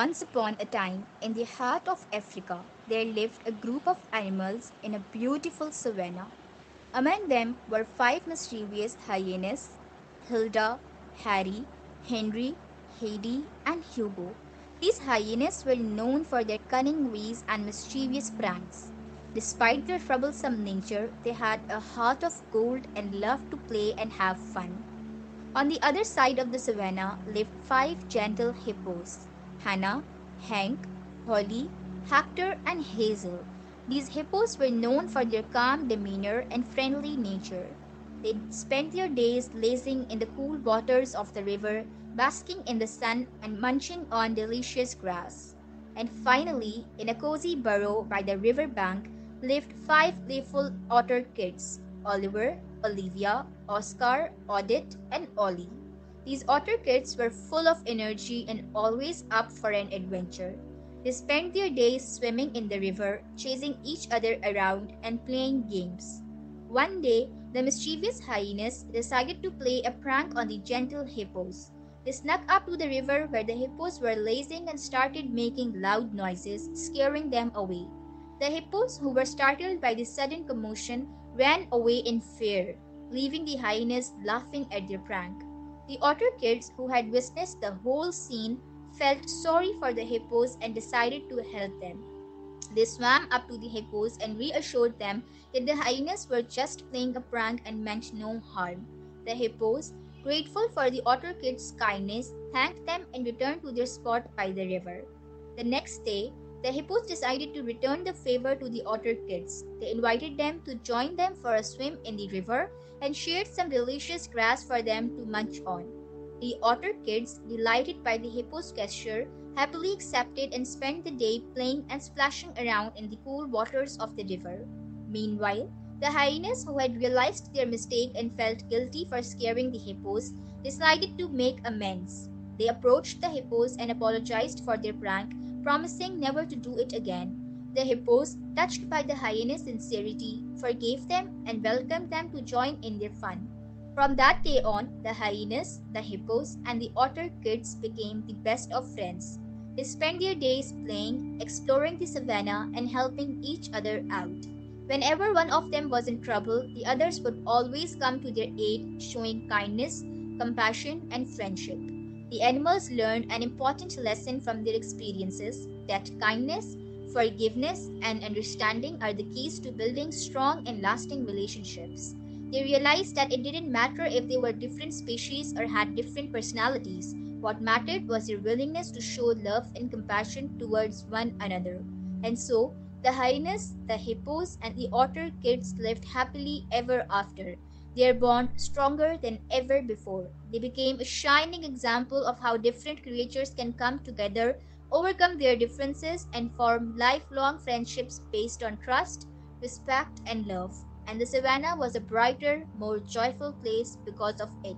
Once upon a time, in the heart of Africa, there lived a group of animals in a beautiful savanna. Among them were five mischievous hyenas: Hilda, Harry, Henry, Heidi, and Hugo. These hyenas were known for their cunning ways and mischievous pranks. Despite their troublesome nature, they had a heart of gold and loved to play and have fun. On the other side of the savannah lived five gentle hippos: Hannah, Hank, Holly, Hector, and Hazel. These hippos were known for their calm demeanor and friendly nature. They spent their days lazing in the cool waters of the river, basking in the sun, and munching on delicious grass. And finally, in a cozy burrow by the river bank, lived five playful otter kids: Oliver, Olivia, Oscar, Odette, and Ollie. These otter kids were full of energy and always up for an adventure. They spent their days swimming in the river, chasing each other around, and playing games. One day, the mischievous hyenas decided to play a prank on the gentle hippos. They snuck up to the river where the hippos were lazing and started making loud noises, scaring them away. The hippos, who were startled by the sudden commotion, ran away in fear, leaving the hyenas laughing at their prank. The otter kids, who had witnessed the whole scene, felt sorry for the hippos and decided to help them. They swam up to the hippos and reassured them that the hyenas were just playing a prank and meant no harm. The hippos, grateful for the otter kids' kindness, thanked them and returned to their spot by the river. The next day, the hippos decided to return the favor to the otter kids. They invited them to join them for a swim in the river and shared some delicious grass for them to munch on. The otter kids, delighted by the hippo's gesture, happily accepted and spent the day playing and splashing around in the cool waters of the river. Meanwhile, the hyenas, who had realized their mistake and felt guilty for scaring the hippos, decided to make amends. They approached the hippos and apologized for their prank, promising never to do it again. The hippos, touched by the hyenas' sincerity, forgave them and welcomed them to join in their fun. From that day on, the hyenas, the hippos, and the otter kids became the best of friends. They spent their days playing, exploring the savannah, and helping each other out. Whenever one of them was in trouble, the others would always come to their aid, showing kindness, compassion, and friendship. The animals learned an important lesson from their experiences: that kindness, forgiveness, and understanding are the keys to building strong and lasting relationships. They realized that it didn't matter if they were different species or had different personalities. What mattered was their willingness to show love and compassion towards one another. And so, the hyenas, the hippos, and the otter kids lived happily ever after, their bond stronger than ever before. They became a shining example of how different creatures can come together, overcome their differences, and form lifelong friendships based on trust, respect, and love. And the savannah was a brighter, more joyful place because of it.